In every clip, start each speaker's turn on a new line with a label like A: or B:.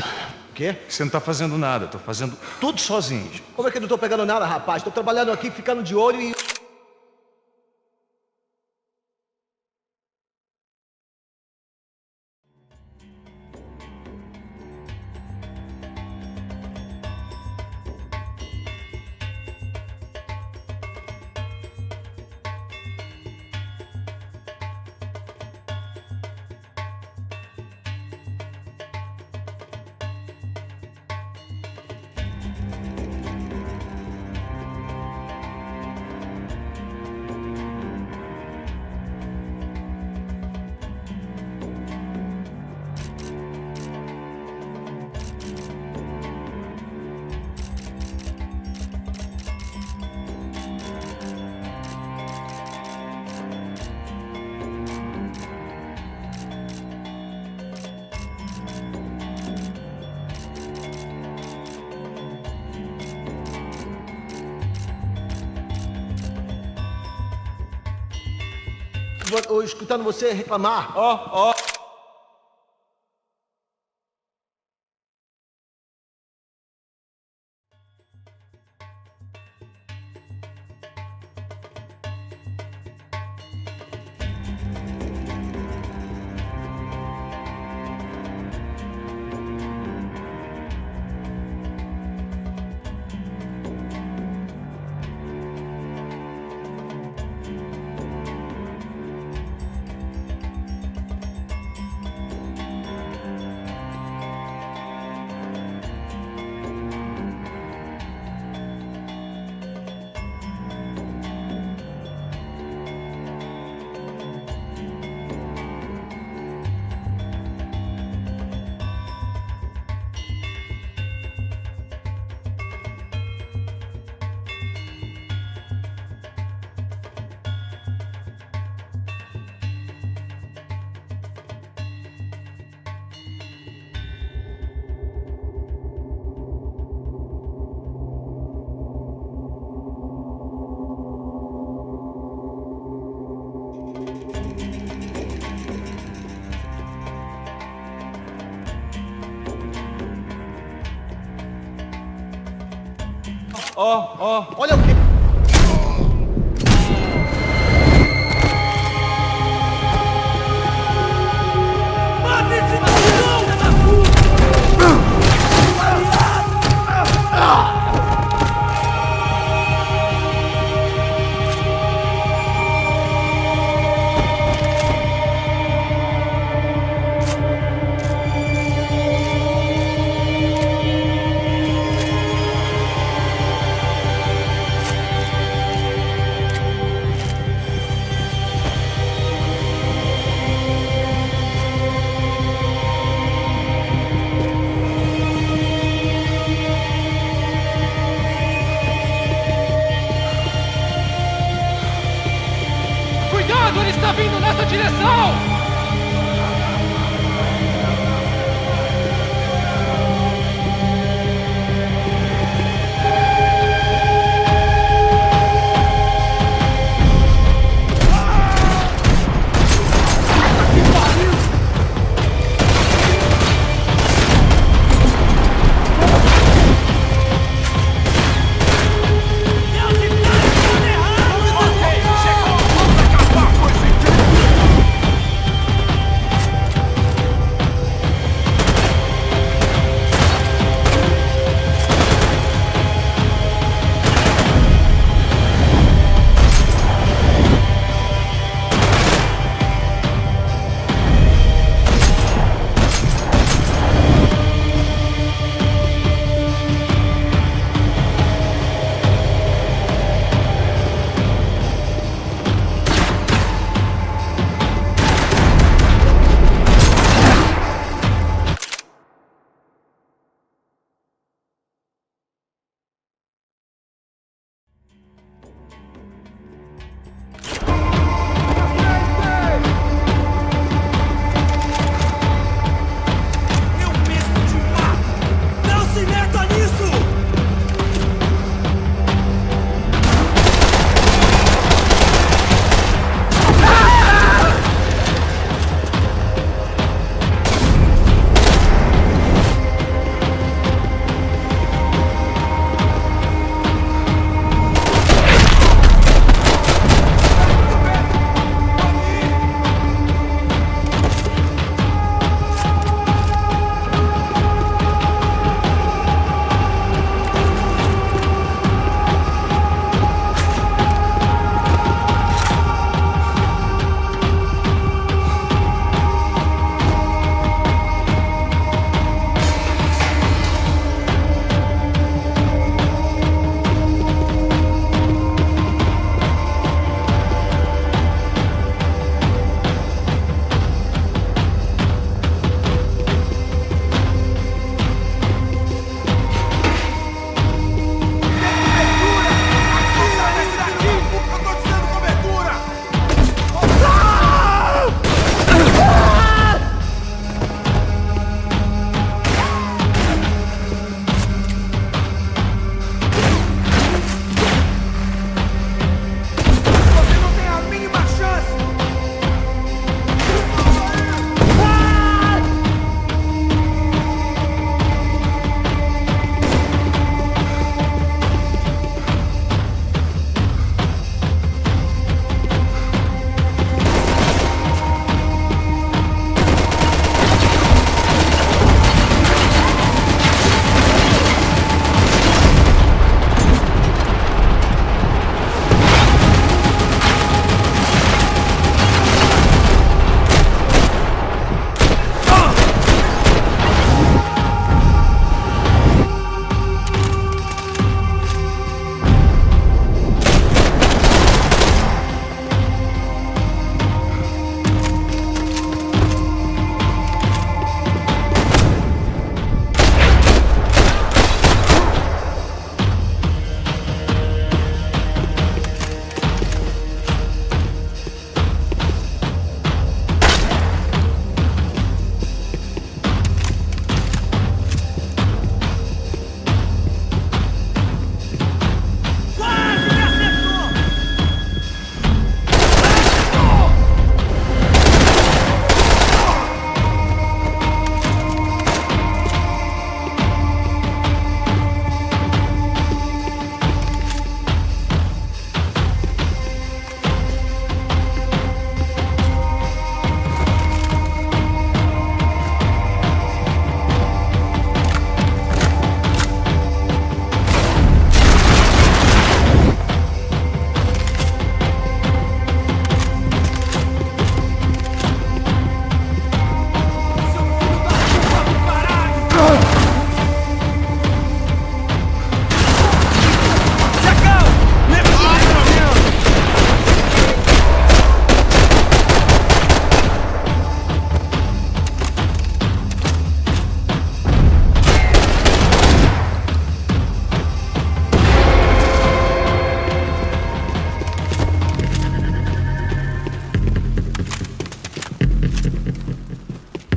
A: O quê?
B: Você não tá fazendo nada, tô fazendo tudo sozinho.
A: Como é que eu não tô pegando nada, rapaz? Tô trabalhando aqui, ficando de olho e... Ou escutando você reclamar.
B: Ó.
A: Olha o que...
C: Mata esse filho da puta! Cuidado, ele está vindo nessa direção!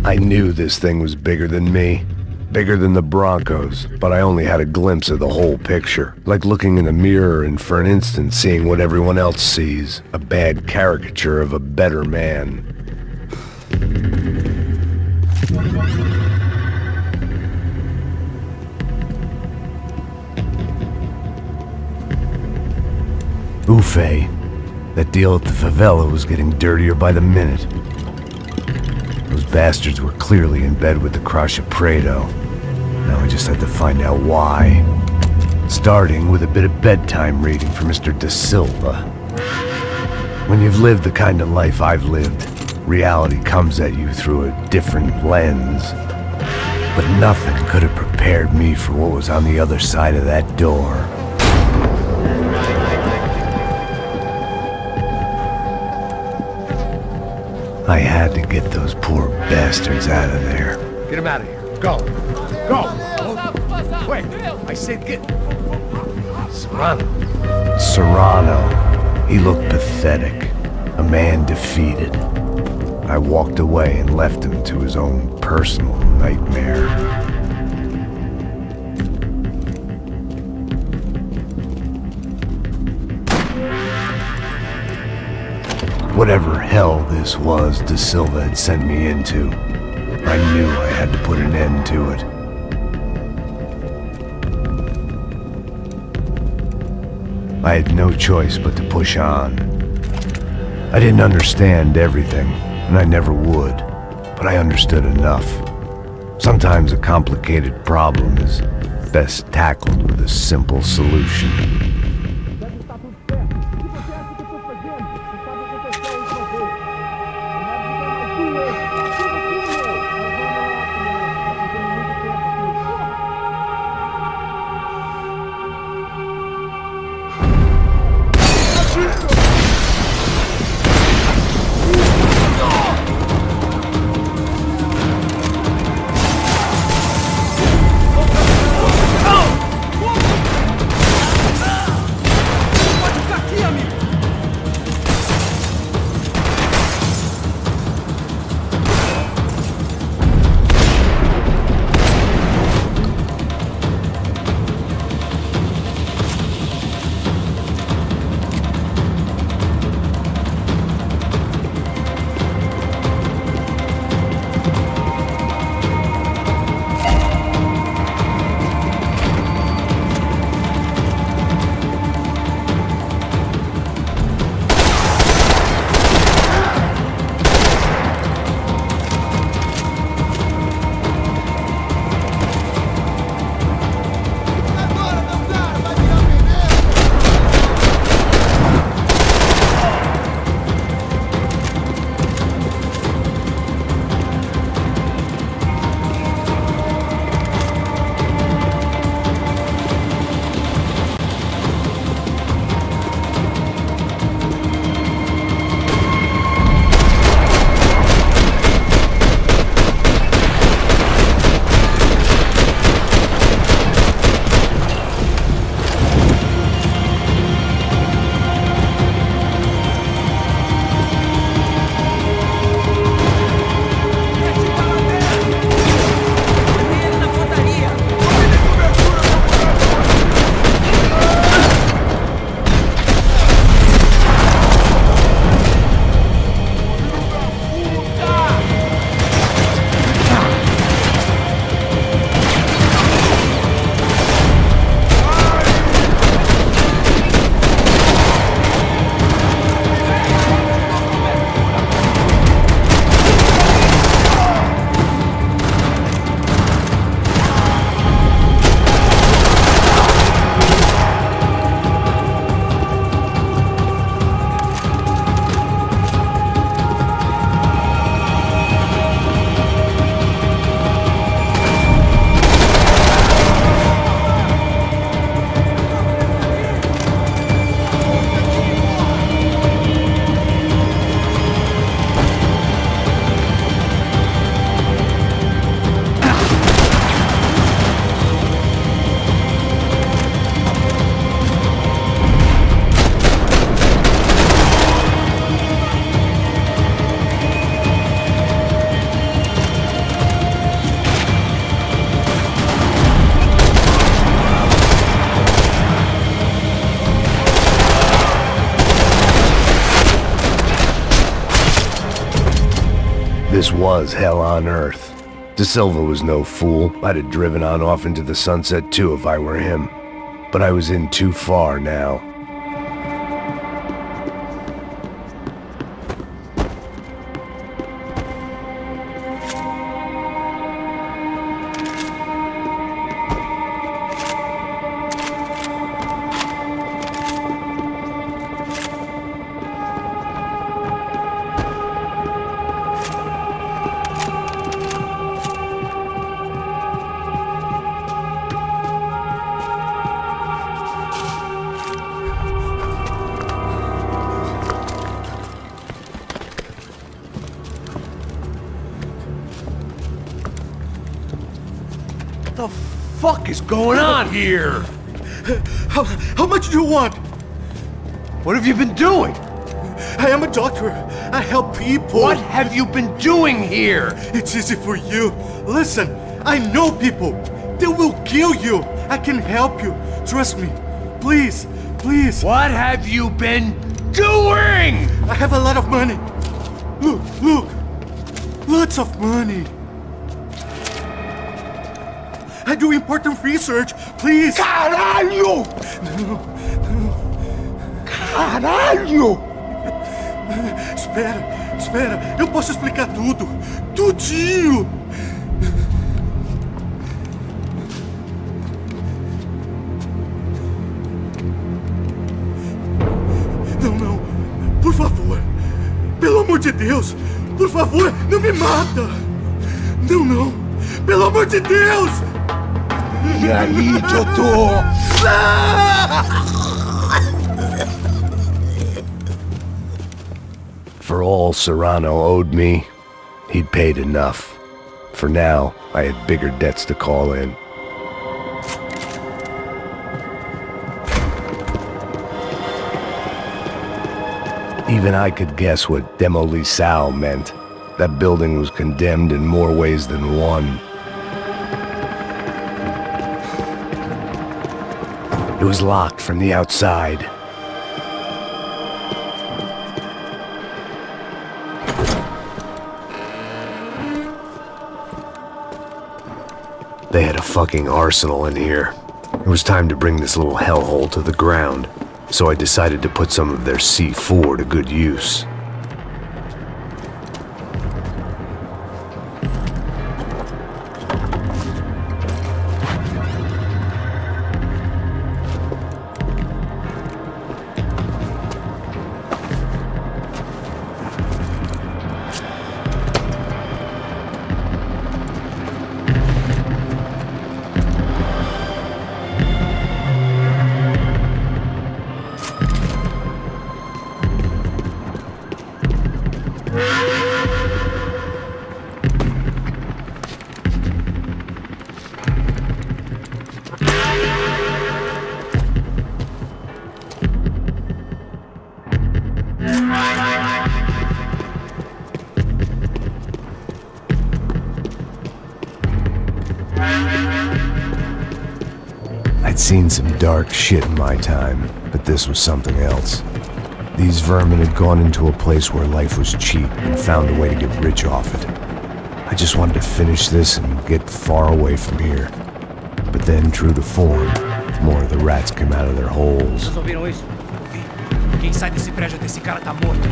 D: I knew this thing was bigger than me. Bigger than the Broncos, but I only had a glimpse of the whole picture. Like looking in the mirror and for an instant seeing what everyone else sees. A bad caricature of a better man. Ufe. That deal at the favela was getting dirtier by the minute. Those bastards were clearly in bed with the Crusher Prado. Now I just had to find out why. Starting with a bit of bedtime reading for Mr. Da Silva. When you've lived the kind of life I've lived, reality comes at you through a different lens. But nothing could have prepared me for what was on the other side of that door. I had to get those poor bastards out of there.
A: Get him out of here. Go. Go. Wait. I said get... Serrano.
D: Serrano. He looked pathetic. A man defeated. I walked away and left him to his own personal nightmare. Whatever hell this was Da Silva had sent me into, I knew I had to put an end to it. I had no choice but to push on. I didn't understand everything, and I never would, but I understood enough. Sometimes a complicated problem is best tackled with a simple solution. This was hell on earth. De Silva was no fool. I'd have driven on off into the sunset too if I were him. But I was in too far now.
A: What the fuck is going on here?
E: How much do you want?
A: What have you been doing?
E: I am a doctor. I help people.
A: What have you been doing here?
E: It's easy for you. Listen, I know people. They will kill you. I can help you. Trust me. Please, please.
A: What have you been doing?
E: I have a lot of money. Look, look. Lots of money. I do important research. Please.
A: Caralho! Caralho!
E: Espera. Eu posso explicar tudo. Tudinho. Não. Por favor. Pelo amor de Deus. Por favor, não me mata. Não. Pelo amor de Deus.
A: E aí, doutor?
D: For all Serrano owed me, he'd paid enough. For now, I had bigger debts to call in. Even I could guess what Demolição meant. That building was condemned in more ways than one. It was locked from the outside. They had a fucking arsenal in here. It was time to bring this little hellhole to the ground, so I decided to put some of their C4 to good use. I'd seen some dark shit in my time, but this was something else. These vermin had gone into a place where life was cheap and found a way to get rich off it. I just wanted to finish this and get far away from here. But then, true to form, more of the rats came out of their holes.
C: Vocês ouviram isso? Quem sai desse prédio desse cara tá morto.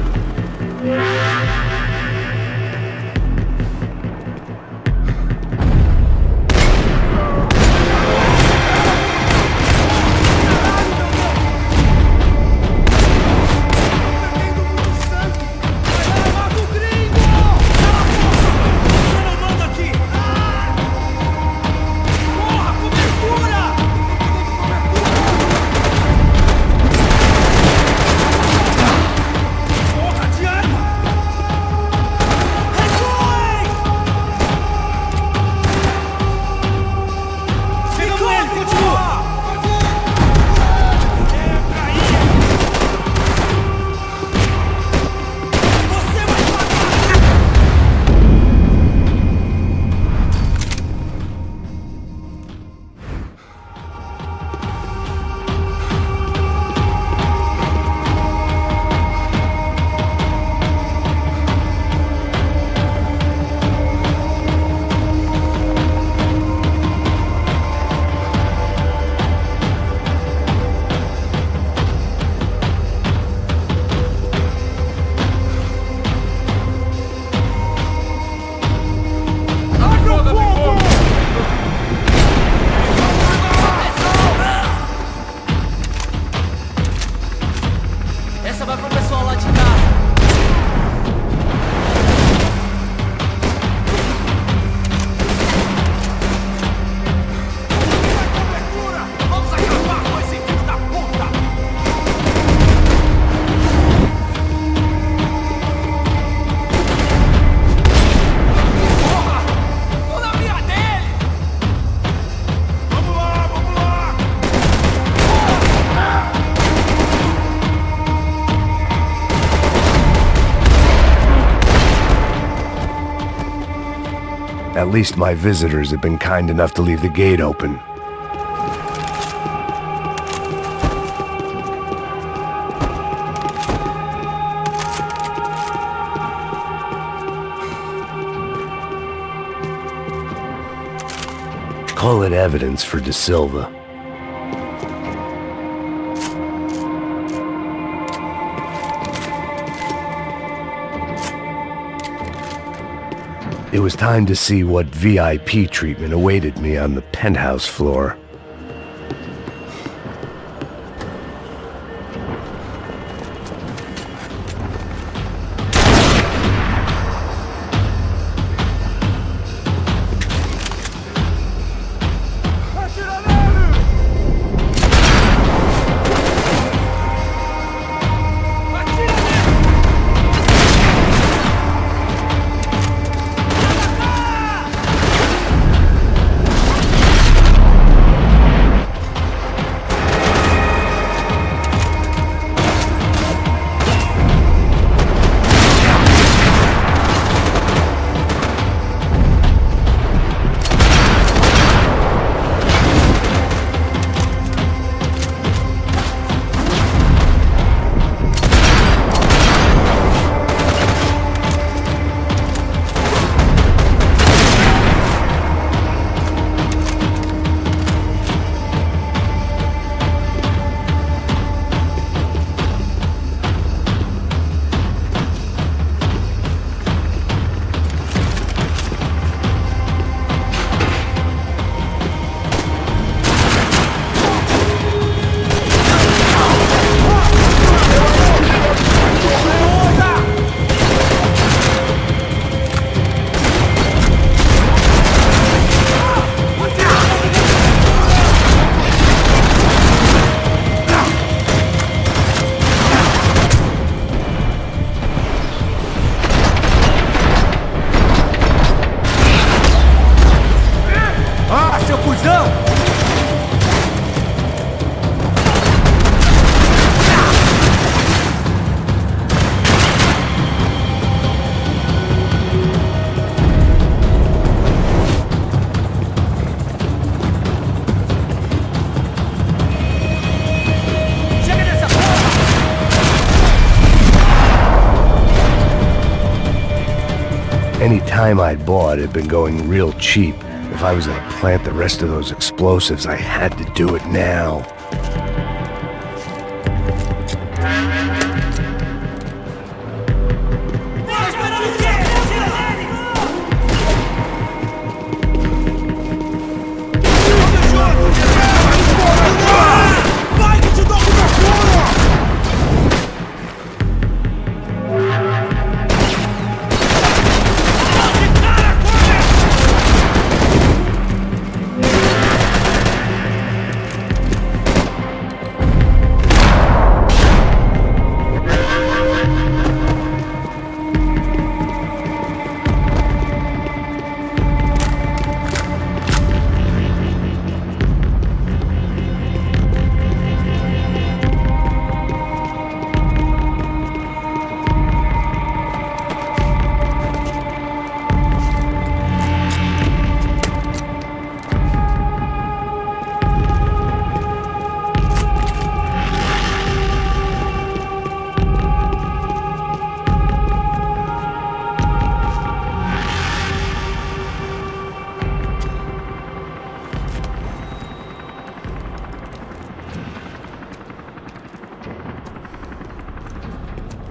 A: Porra de arma!
D: At least my visitors have been kind enough to leave the gate open. Call it evidence for De Silva. It was time to see what VIP treatment awaited me on the penthouse floor. Any time I'd bought had been going real cheap. If I was gonna plant the rest of those explosives, I had to do it now.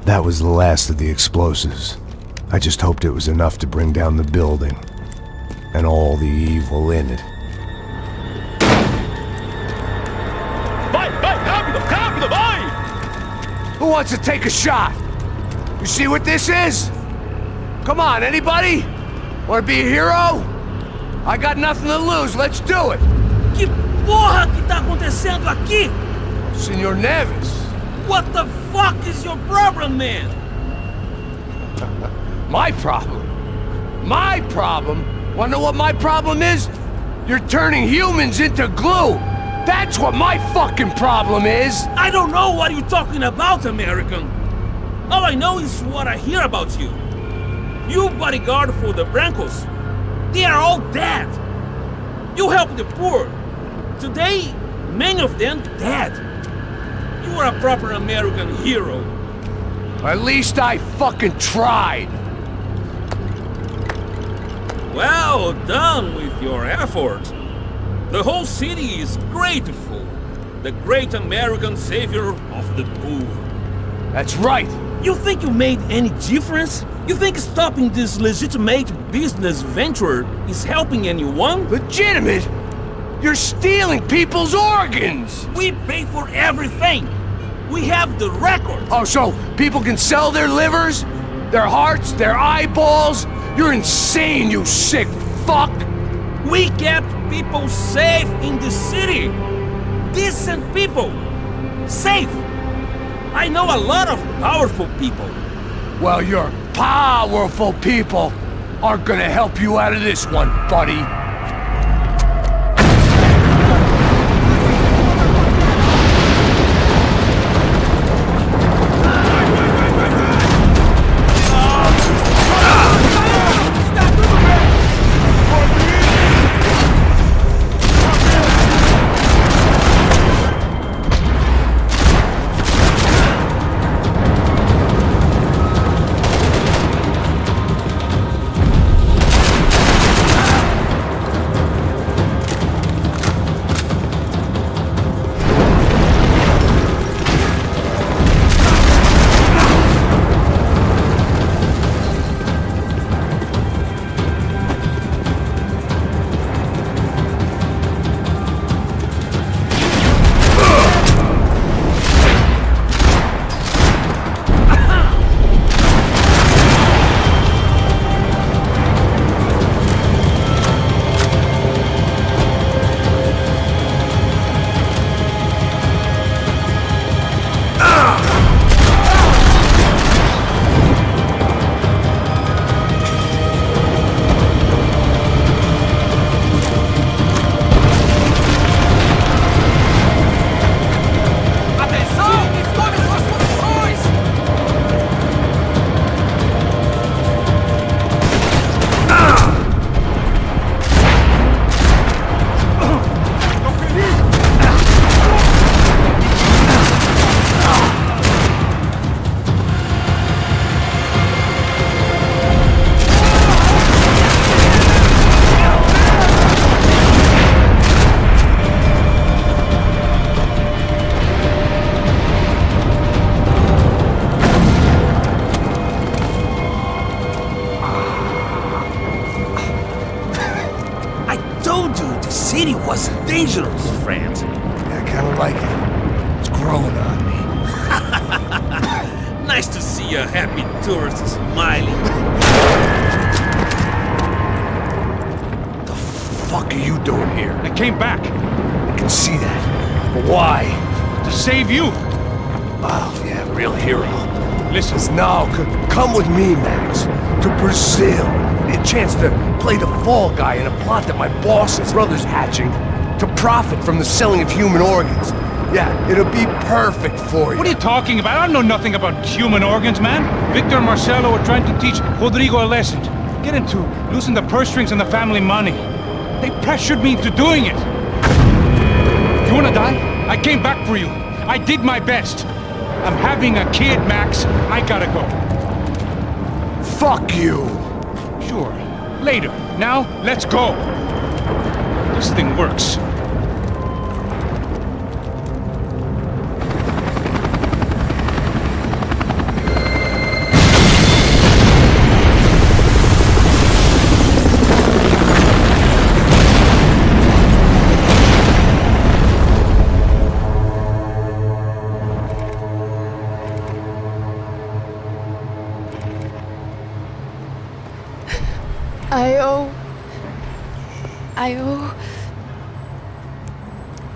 D: That was the last of the explosives. I just hoped it was enough to bring down the building and all the evil in it.
A: Vai, vai, rápido, rápido, vai!
D: Who wants to take a shot? You see what this is? Come on, anybody? Want to be a hero? I got nothing to lose, let's do it!
F: Que porra que tá acontecendo aqui?
D: Senor Neves.
F: What the fuck is your problem, man?
D: My problem? My problem? Wanna know what my problem is? You're turning humans into glue! That's what my fucking problem is!
F: I don't know what you're talking about, American. All I know is what I hear about you. You bodyguard for the Brancos. They are all dead. You help the poor. Today, many of them dead. You are a proper American hero.
A: At least I fucking tried.
F: Well done with your effort. The whole city is grateful. The great American savior of the poor.
A: That's right.
F: You think you made any difference? You think stopping this legitimate business venture is helping anyone?
A: Legitimate? You're stealing people's organs!
F: We pay for everything. We have the record.
A: Oh, so people can sell their livers? Their hearts? Their eyeballs? You're insane, you sick fuck!
F: We kept people safe in the city. Decent people. Safe. I know a lot of powerful people.
A: Well, your powerful people aren't gonna help you out of this one, buddy.
F: city was dangerous, friend.
A: I kinda like it. It's growing on me.
F: Nice to see a happy tourist smiling.
A: The fuck are you doing here?
B: I came back
A: I can see that. But why?
B: to save you.
A: Oh, yeah, real hero.
B: Listen,
A: Now, come with me, Max. To Brazil. A chance to play the fall guy in a plot that my boss's brother's hatching to profit from the selling of human organs. Yeah, it'll be perfect for you.
B: what are you talking about? I know nothing about human organs, man. Victor and Marcelo were trying to teach Rodrigo a lesson. Get into losing the purse strings and the family money. They pressured me into doing it. You wanna die? I came back for you. I did my best. I'm having a kid, Max. I gotta go.
A: Fuck you.
B: Sure. Later. Now, let's go. This thing works.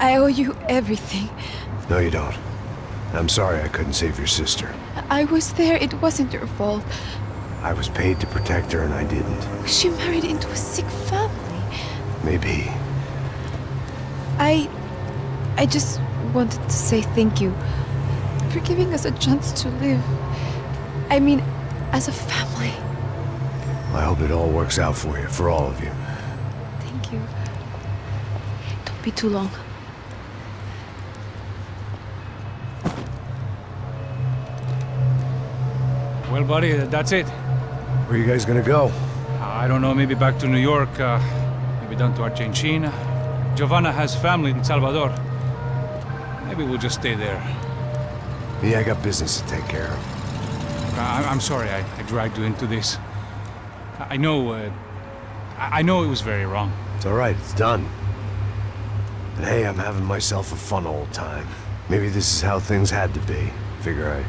G: I owe you everything.
D: No, you don't. I'm sorry I couldn't save your sister.
G: I was there, it wasn't your fault.
D: I was paid to protect her and I didn't.
G: She married into a sick family.
D: Maybe.
G: I just wanted to say thank you for giving us a chance to live. I mean, as a family.
D: I hope it all works out for you, for all of you.
G: thank you. Don't be too long.
B: Well, buddy, that's it.
D: Where are you guys gonna go?
B: I don't know, maybe back to New York, maybe down to Argentina. Giovanna has family in Salvador. Maybe we'll just stay there.
D: Me, I got business to take care of.
B: I'm sorry I dragged you into this. I know it was very wrong.
D: It's alright, it's done. And hey, I'm having myself a fun old time. Maybe this is how things had to be. Figure I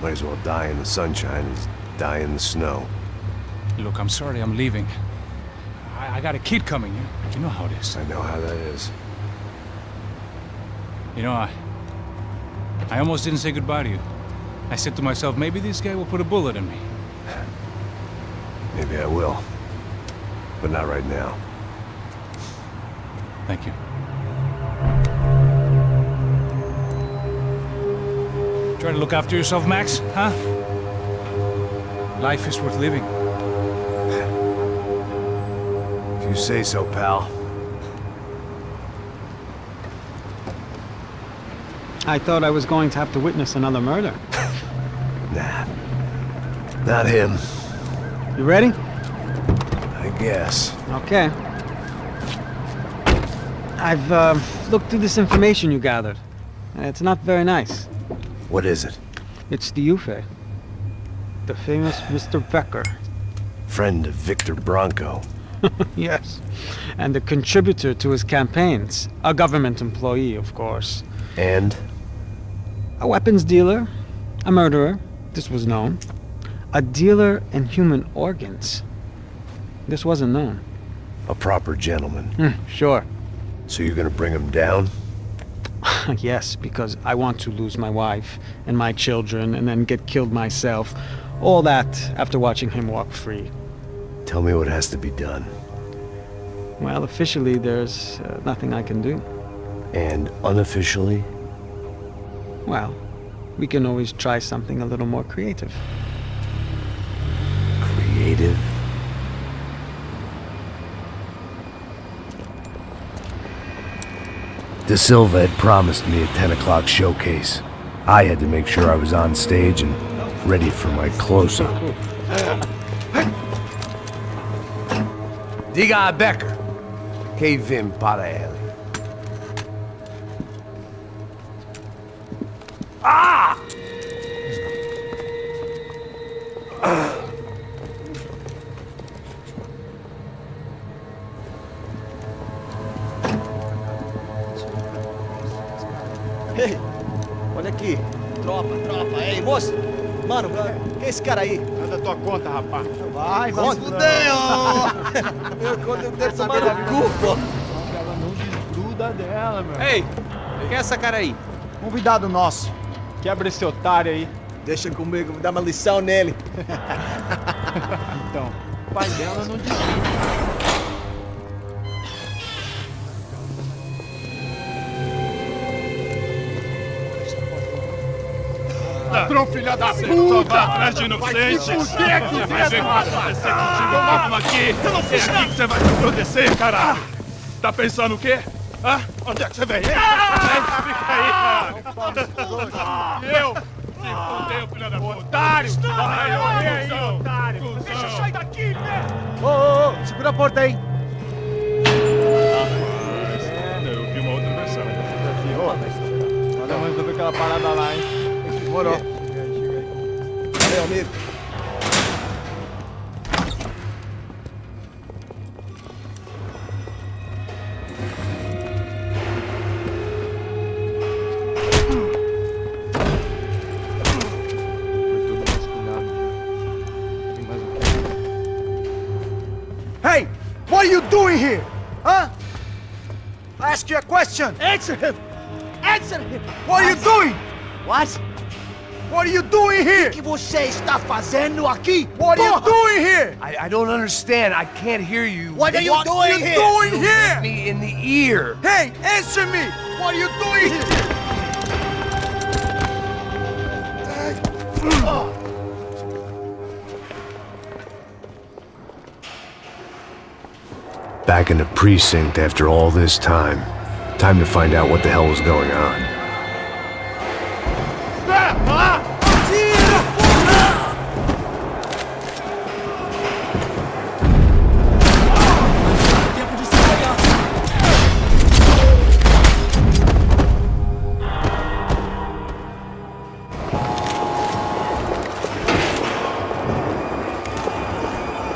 D: might as well die in the sunshine as die in the snow.
B: Look, I'm sorry I'm leaving. I got a kid coming. You know how it is.
D: I know how that is.
B: You know, I almost didn't say goodbye to you. I said to myself, maybe this guy will put a bullet in me.
D: Maybe I will. But not right now.
B: Thank you. Try to look after yourself, Max, huh? Life is worth living.
D: If you say so, pal.
H: I thought I was going to have to witness another murder.
D: Nah. Not him.
H: You ready?
D: I guess.
H: Okay. I've looked through this information you gathered. It's not very nice.
D: What is it?
H: It's the UFE. The famous Mr. Becker.
D: Friend of Victor Bronco.
H: Yes. And a contributor to his campaigns. A government employee, of course.
D: And?
H: A weapons dealer. A murderer. This was known. A dealer in human organs. This wasn't known.
D: A proper gentleman.
H: Sure.
D: So you're gonna bring him down?
H: Yes, because I want to lose my wife and my children and then get killed myself. All that after watching him walk free.
D: Tell me what has to be done.
H: Well, officially, there's nothing I can do.
D: And unofficially?
H: Well, we can always try something a little more creative.
D: Creative? De Silva had promised me a 10 o'clock showcase. I had to make sure I was on stage and ready for my close-up. Diga a Becker. Que vim para ele. Ah!
I: Ei, olha aqui. Tropa. Ei, moço. Mano, quem é esse cara aí?
E: Nada tua conta, rapaz.
I: Vai fudeu! Meu conta deve tomar no cu, pô.
E: Ela não desgruda dela, meu.
F: Ei, quem é essa cara aí?
E: Convidado nosso. Quebra esse otário aí.
I: Deixa comigo, vou dar uma lição nele.
E: Então, o pai dela não desgruda. Ladrão, filha da puta! Vai atrás de inocentes! Vai ver o que vai acontecer contigo mesmo aqui! Eu não fiz nada! É aqui que você vai se proteger, caralho! Tá pensando o quê? Hã? Onde é que você vem? Fica aí, caralho! Eu? Se fudeu, filha da puta! Otário! Vai morrer aí, otário! Deixa eu sair daqui, velho!
I: Ô, segura a porta aí!
E: Eu vi uma outra versão. Olha, mas eu vi aquela parada lá, hein? Demorou. Chega aí.
I: Valeu, amigo.
E: Hey! What are you doing here? Huh? I ask you a question.
I: Answer him! Answer him!
E: What are you doing?
I: What?
E: What are you doing here?
I: O que você está fazendo aqui?
E: What are you
I: Porra!
E: doing here?
A: I don't understand. I can't hear you.
I: What are you doing here?
E: Doing here?
A: Me in the ear.
E: Hey, answer me! What are you doing here?
D: Back in the precinct after all this time. Time to find out what the hell was going on.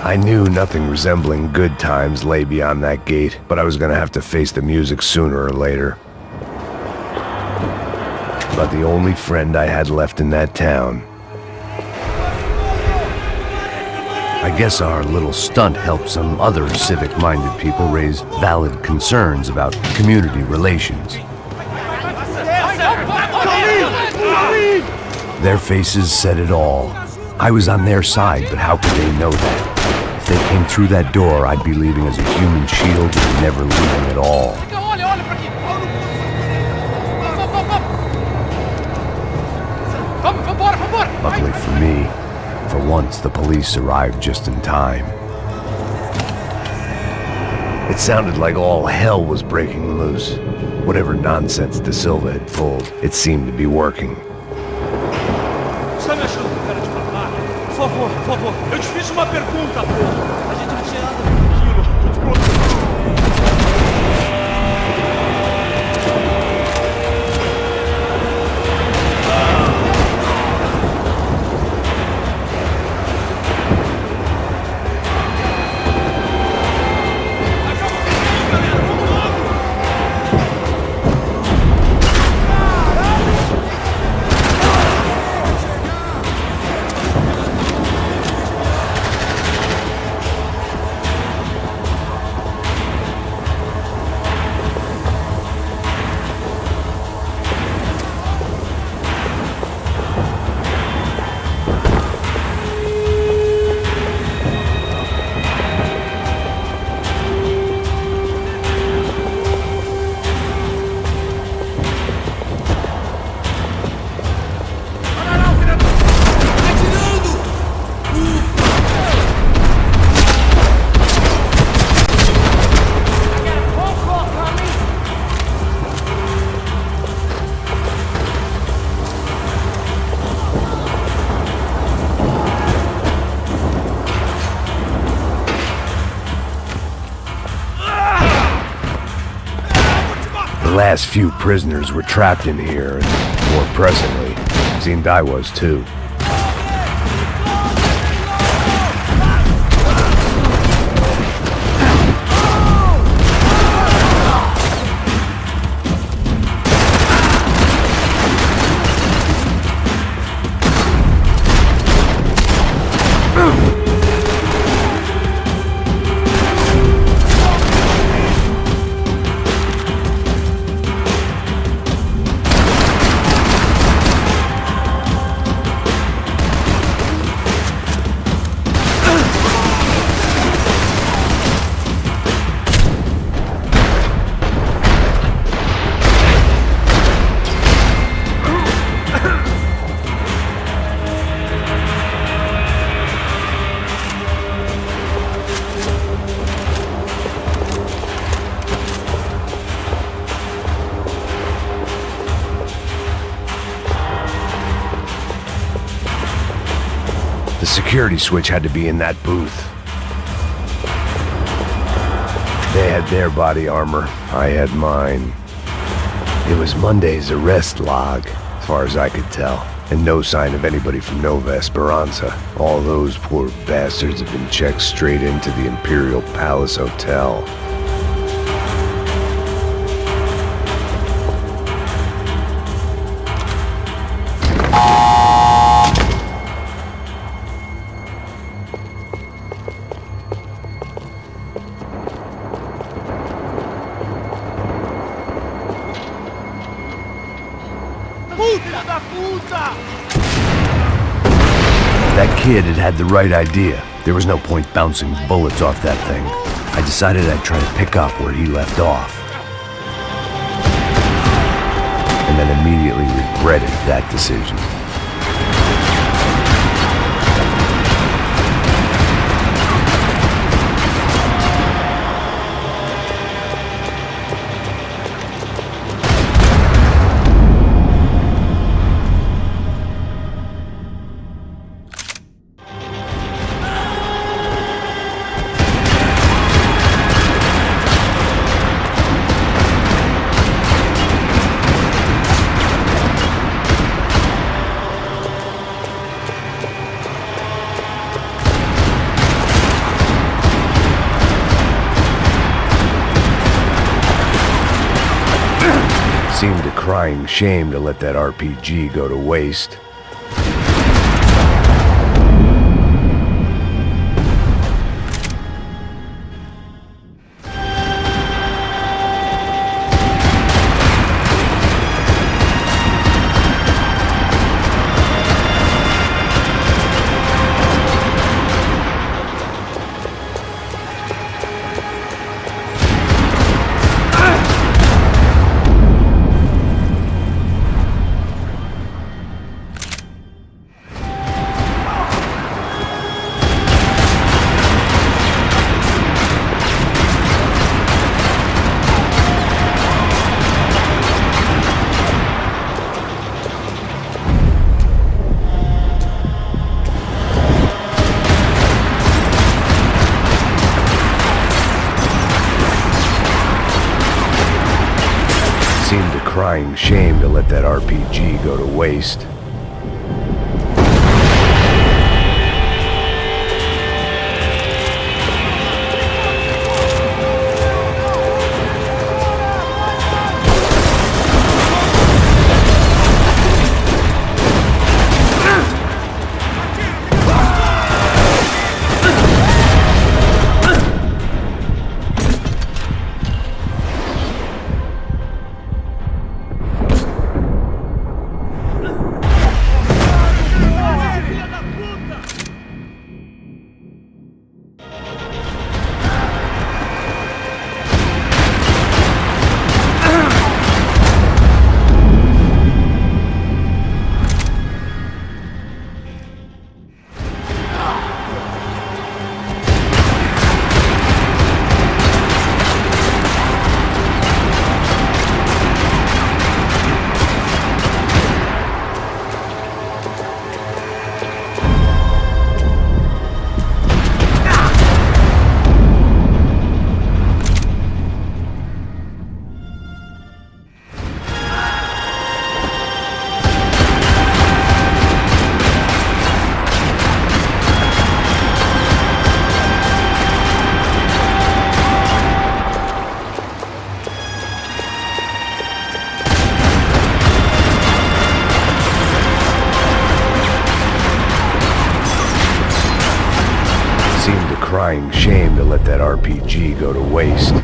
D: I knew nothing resembling good times lay beyond that gate, but I was gonna have to face the music sooner or later. But the only friend I had left in that town. I guess our little stunt helped some other civic-minded people raise valid concerns about community relations. Their faces said it all. I was on their side, but how could they know that? If they came through that door, I'd be leaving as a human shield and never leaving at all. Luckily for me, for once the police arrived just in time. It sounded like all hell was breaking loose. Whatever nonsense De Silva had pulled, it seemed to be working.
E: Está me achando cara de falar? Por favor, eu te fiz uma pergunta, pô. A gente não tinha nada daquilo.
D: The last few prisoners were trapped in here, and more pressingly, it seemed I was too. The security switch had to be in that booth. They had their body armor, I had mine. It was Monday's arrest log, as far as I could tell, and no sign of anybody from Nova Esperanza. All those poor bastards had been checked straight into the Imperial Palace Hotel. That kid had the right idea. There was no point bouncing bullets off that thing. I decided I'd try to pick up where he left off. And then immediately regretted that decision. Seemed a crying shame to let that RPG go to waste. Seemed a crying shame to let that RPG go to waste. Seemed a crying shame to let that RPG go to waste.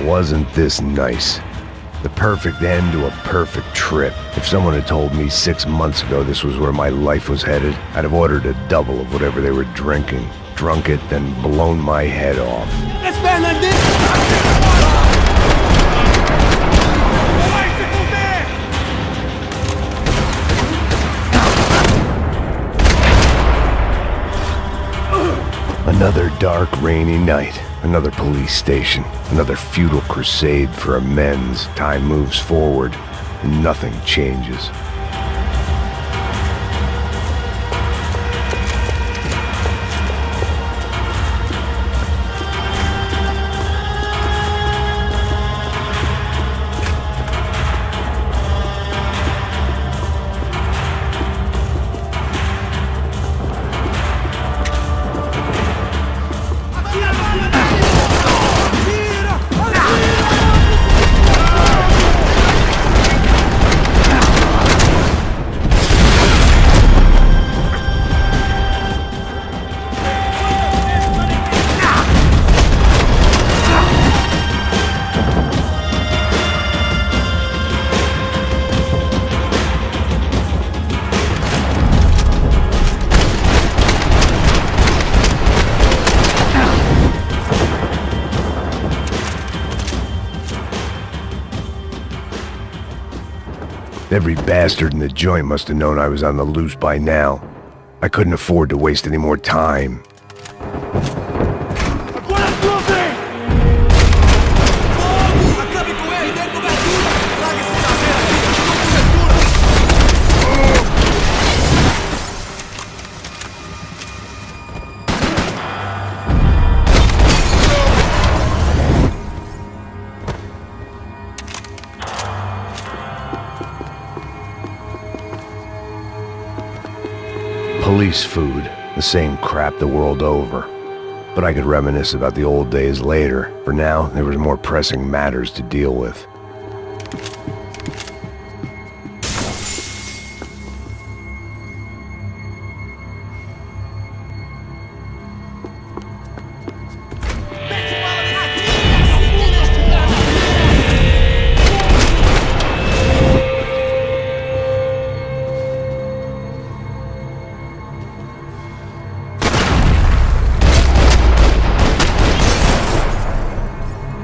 D: Wasn't this nice? The perfect end to a perfect trip. If someone had told me 6 months ago this was where my life was headed, I'd have ordered a double of whatever they were drinking, drunk it, then blown my head off.
F: It's Bernardino!
D: Another dark, rainy night. Another police station. Another futile crusade for amends. Time moves forward, and nothing changes. Every bastard in the joint must have known I was on the loose by now. I couldn't afford to waste any more time.
I: Acabe com ele, dê cobertura! Traga esse caveira aqui,
D: Police food, the same crap the world over. But I could reminisce about the old days later. For now, there was more pressing matters to deal with.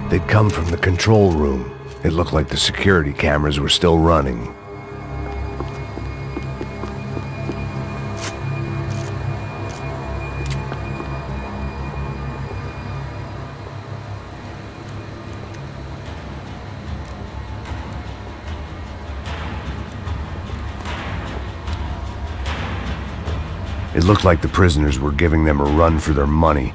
D: They'd come from the control room. It looked like the security cameras were still running. It looked like the prisoners were giving them a run for their money.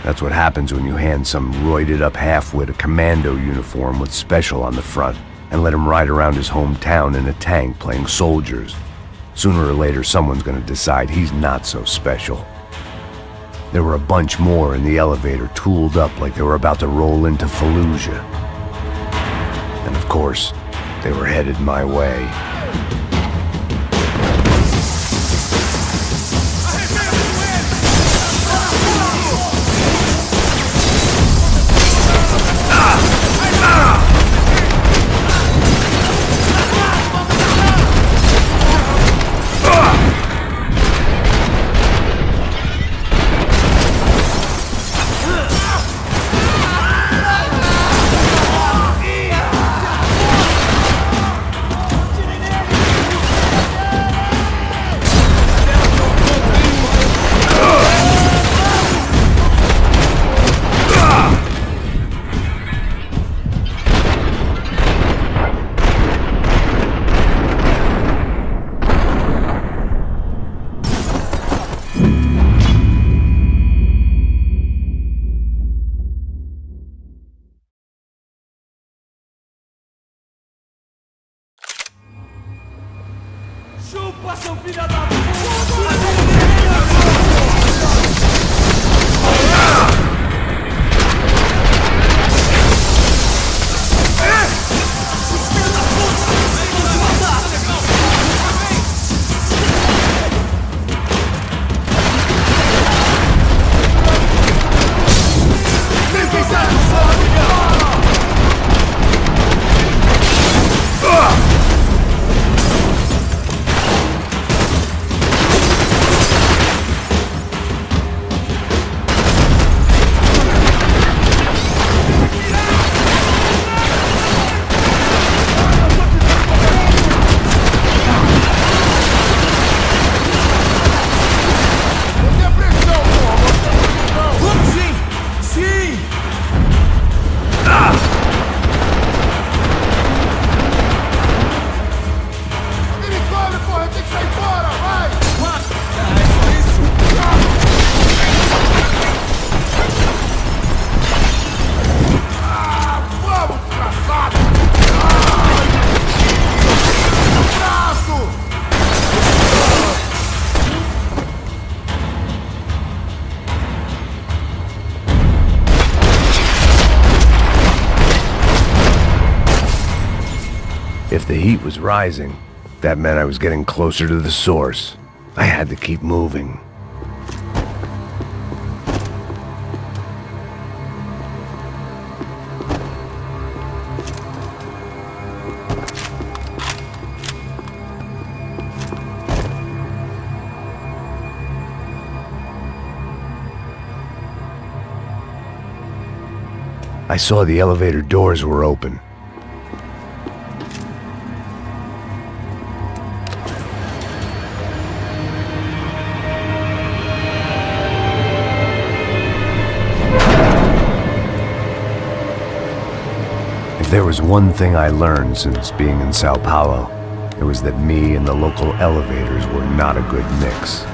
D: That's what happens when you hand some roided-up halfwit a commando uniform with special on the front and let him ride around his hometown in a tank playing soldiers. Sooner or later, someone's gonna decide he's not so special. There were a bunch more in the elevator, tooled up like they were about to roll into Fallujah. And of course, they were headed my way. If the heat was rising, that meant I was getting closer to the source. I had to keep moving. I saw the elevator doors were open. If there was one thing I learned since being in Sao Paulo, it was that me and the local elevators were not a good mix.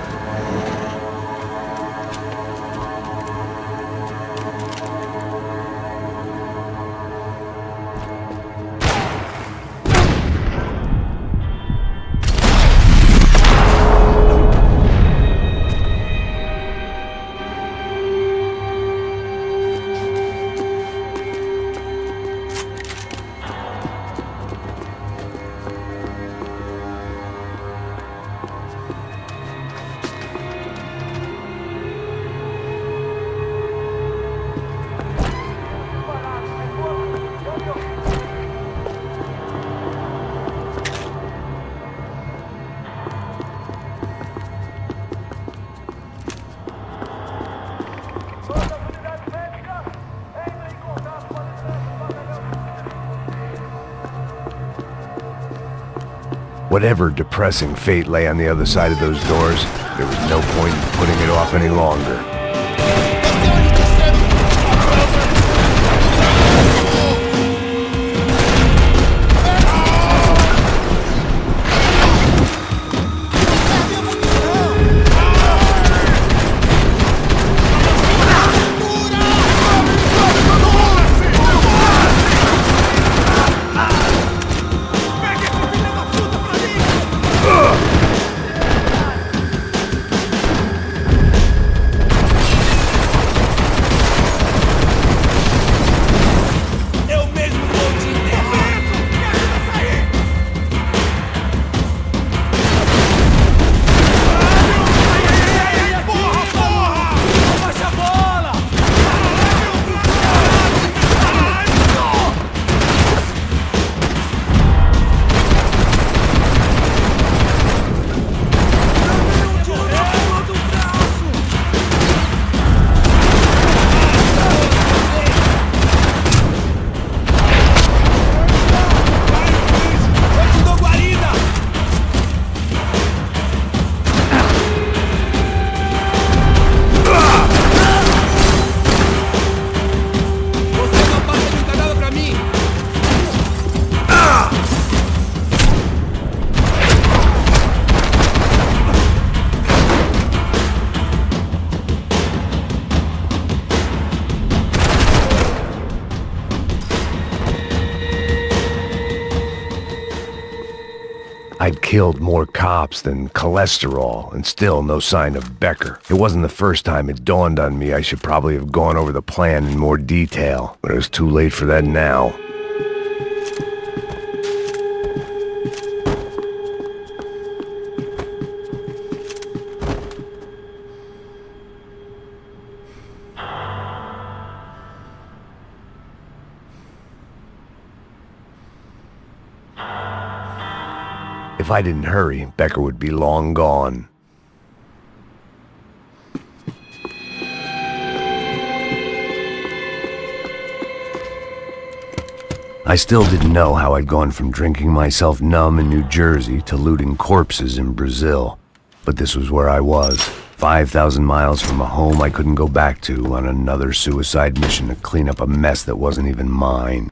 D: Whatever depressing fate lay on the other side of those doors, there was no point in putting it off any longer. I'd killed more cops than cholesterol, and still no sign of Becker. It wasn't the first time it dawned on me I should probably have gone over the plan in more detail, but it was too late for that now. If I didn't hurry, Becker would be long gone. I still didn't know how I'd gone from drinking myself numb in New Jersey to looting corpses in Brazil. But this was where I was, 5,000 miles from a home I couldn't go back to, on another suicide mission to clean up a mess that wasn't even mine.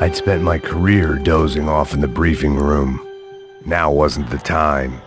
D: I'd spent my career dozing off in the briefing room. Now wasn't the time.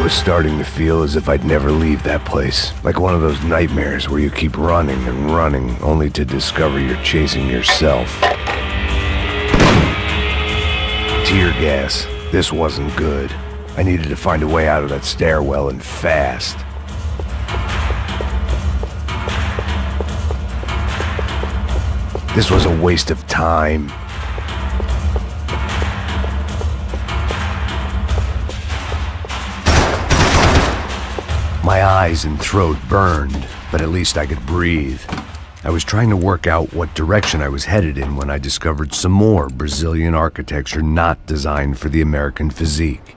D: was starting to feel as if I'd never leave that place. Like one of those nightmares where you keep running and running, only to discover you're chasing yourself. Tear gas. This wasn't good. I needed to find a way out of that stairwell, and fast. This was a waste of time. My eyes and throat burned, but at least I could breathe. I was trying to work out what direction I was headed in when I discovered some more Brazilian architecture not designed for the American physique.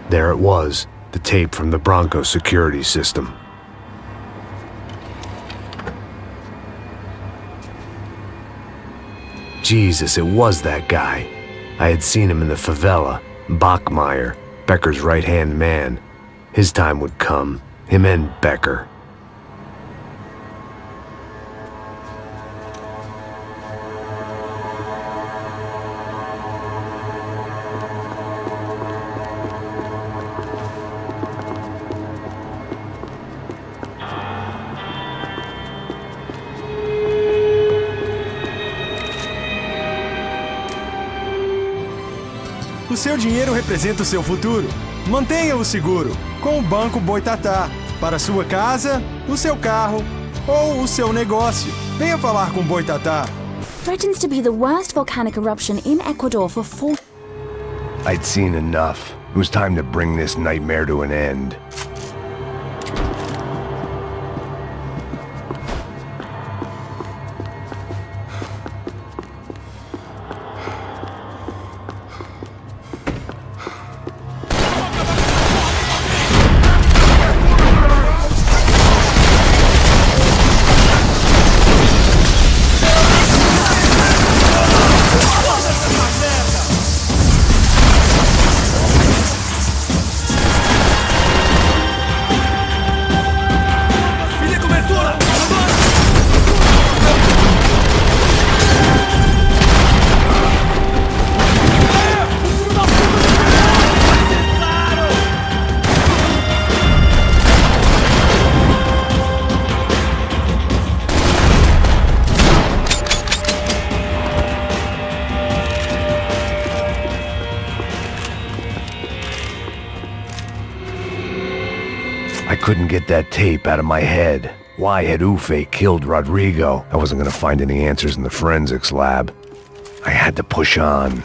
D: There it was, the tape from the Bronco security system. Jesus, it was that guy. I had seen him in the favela, Bachmeyer, Becker's right-hand man. His time would come, him and Becker.
J: O seu dinheiro representa o seu futuro. Mantenha-o seguro com o Banco Boitatá. Para sua casa, o seu carro ou o seu negócio. Venha falar com Boitatá.
K: Threatens to be the worst volcanic eruption in Ecuador for 4...
D: I'd seen enough. It was time to bring this nightmare to an end. I couldn't get that tape out of my head. Why had Ufe killed Rodrigo? I wasn't gonna find any answers in the forensics lab. I had to push on.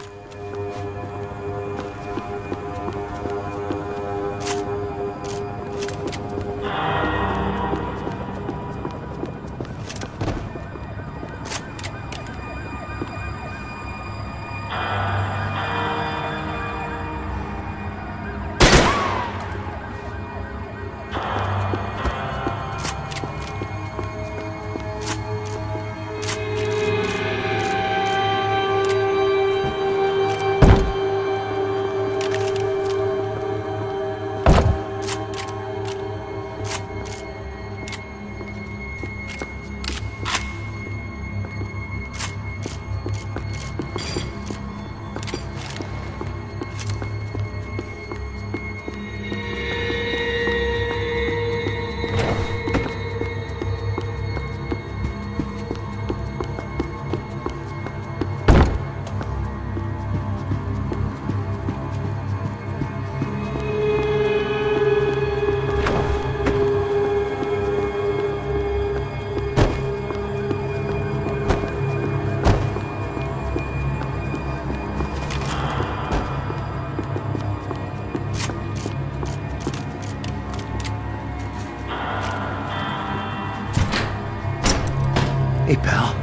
A: Hey, pal.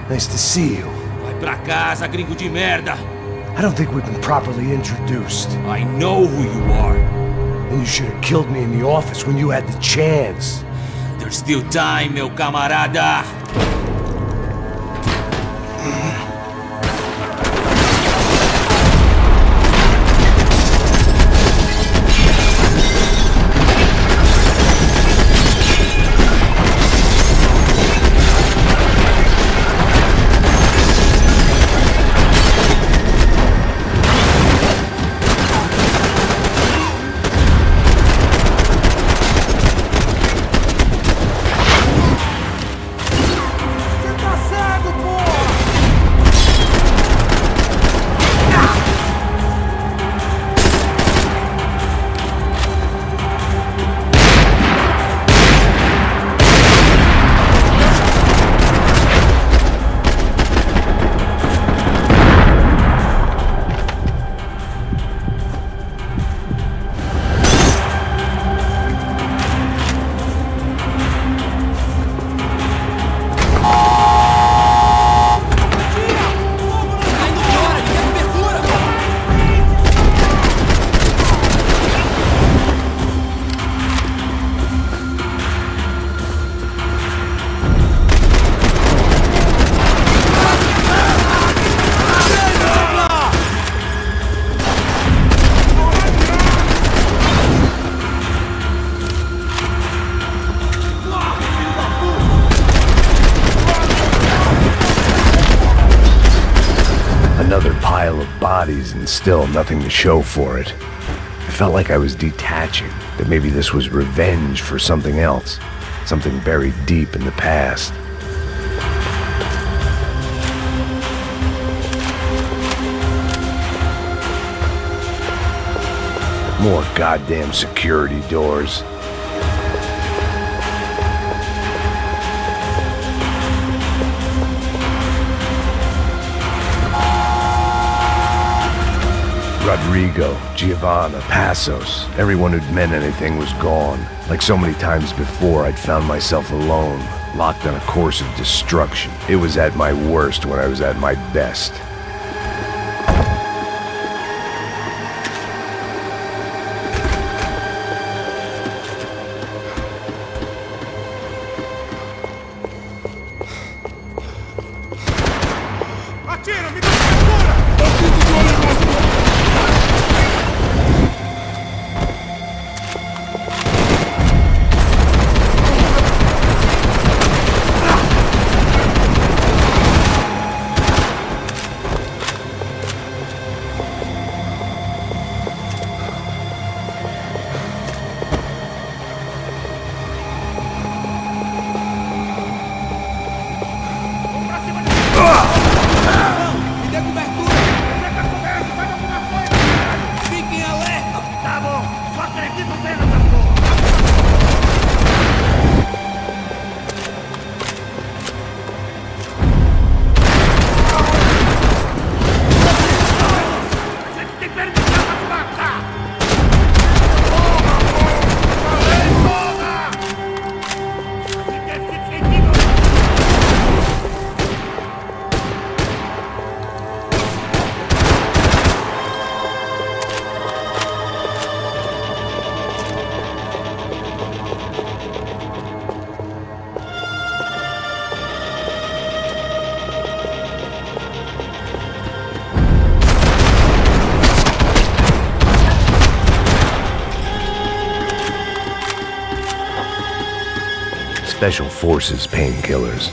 A: Nice to see you.
F: Vai pra casa, gringo de merda!
A: I don't think we've been properly introduced.
F: I know who you are.
A: And you should have killed me in the office when you had the chance.
F: There's still time, meu camarada!
D: another pile of bodies and still nothing to show for it. I felt like I was detaching, that maybe this was revenge for something else, something buried deep in the past. More goddamn security doors. Rodrigo, Giovanna, Passos, everyone who'd meant anything was gone. Like so many times before, I'd found myself alone, locked on a course of destruction. It was at my worst when I was at my best. Special Forces painkillers.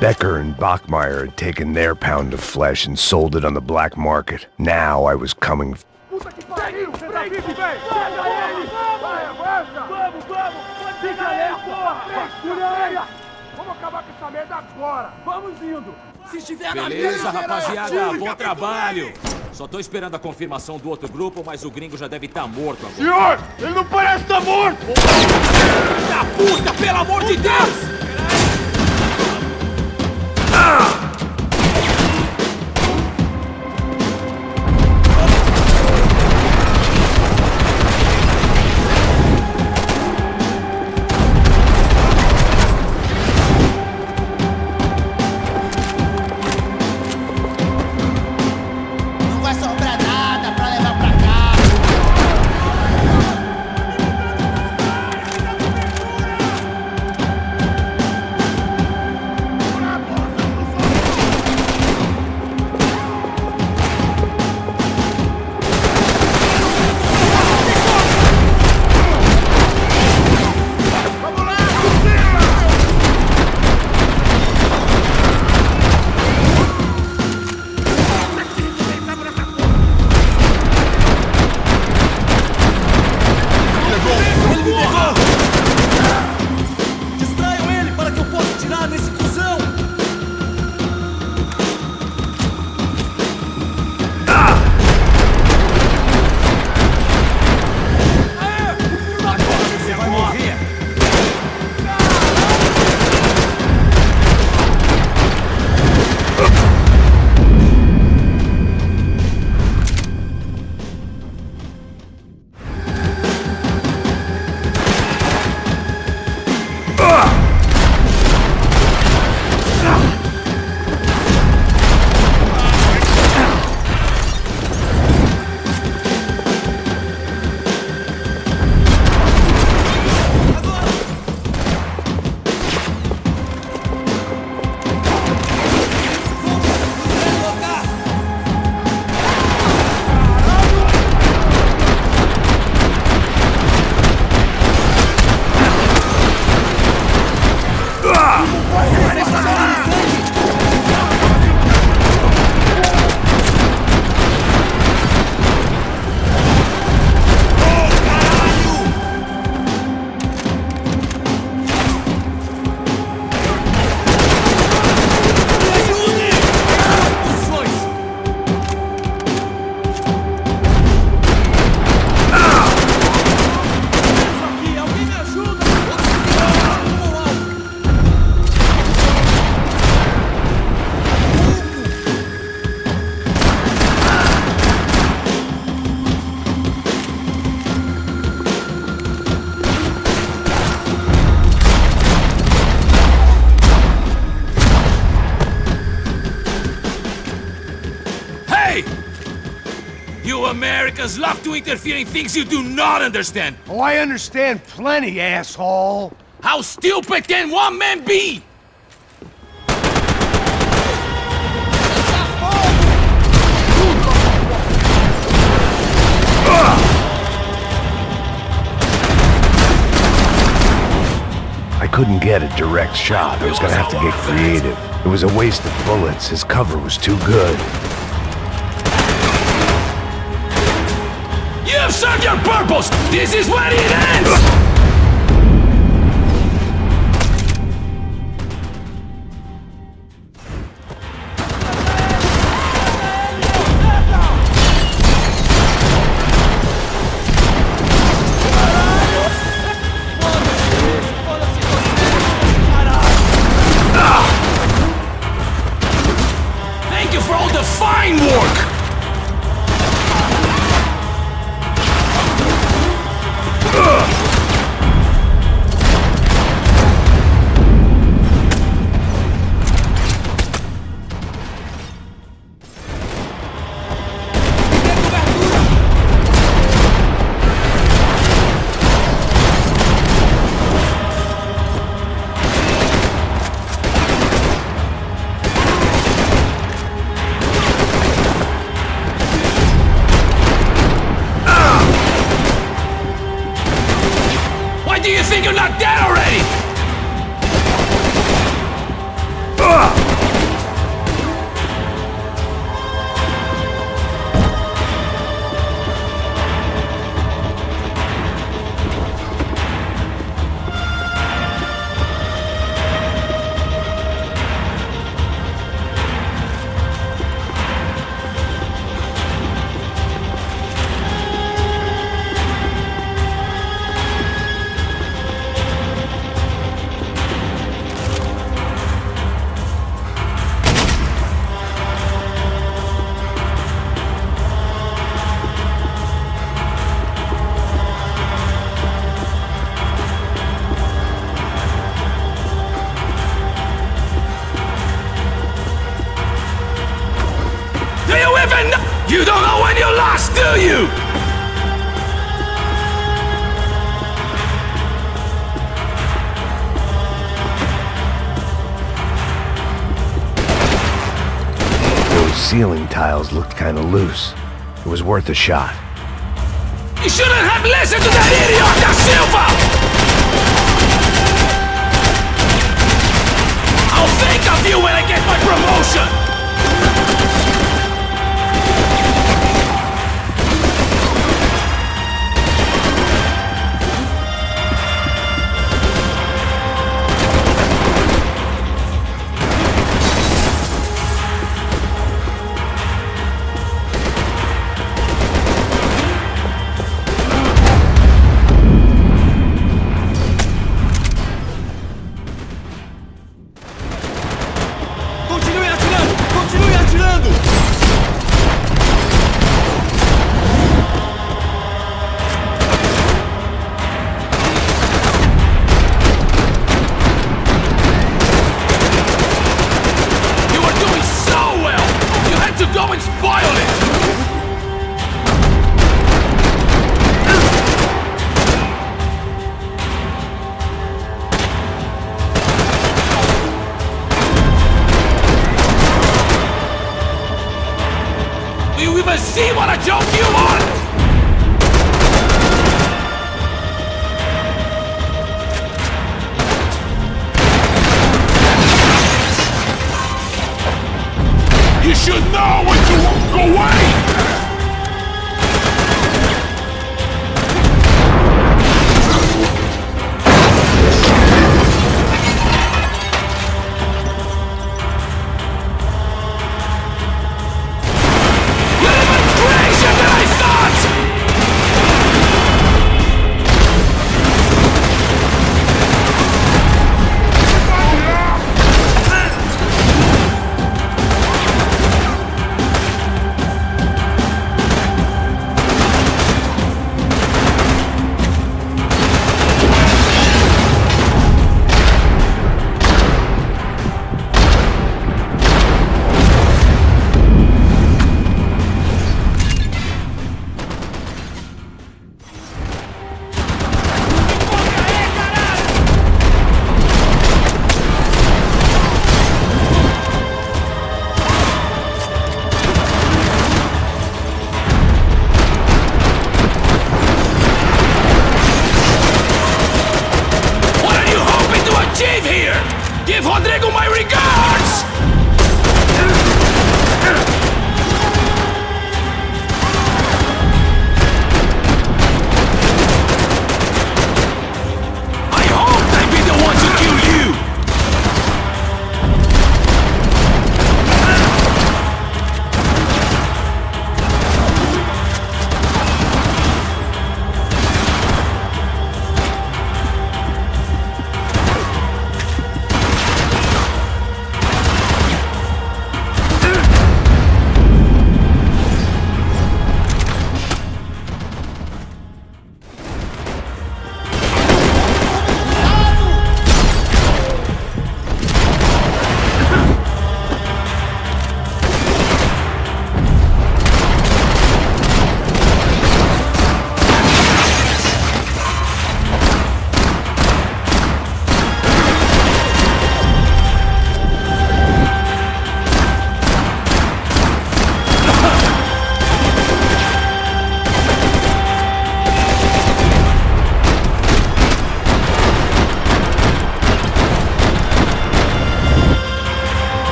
D: Becker and Bachmeyer had taken their pound of flesh and sold it on the black market. Now I was coming.
L: Beleza, rapaziada, bom trabalho. Só tô esperando a confirmação do outro grupo, mas o gringo já deve estar morto agora.
E: Senhor, ele não parece estar morto!
L: Da puta, pelo amor de Deus! Hey! You Americans love to interfere in things you do not understand.
A: Oh, I understand plenty, asshole.
L: How stupid can one man be?
D: I couldn't get a direct shot. I was gonna have to get creative. It was a waste of bullets. His cover was too good.
L: You have served your purpose! This is where it ends! Thank you for all the fine work! Why do you think you're not dead already? Do you even know? You don't know when you lost, do you?
D: Those ceiling tiles looked kinda loose. It was worth a shot.
L: You shouldn't have listened to that idiot, Da Silva! I'll think of you when I get my promotion!
I: Continue atirando! Continue atirando!
L: You were doing so well! You had to go and spoil it! Do you even see what a joke you are? You should know when to walk away! You're even crazier than I thought!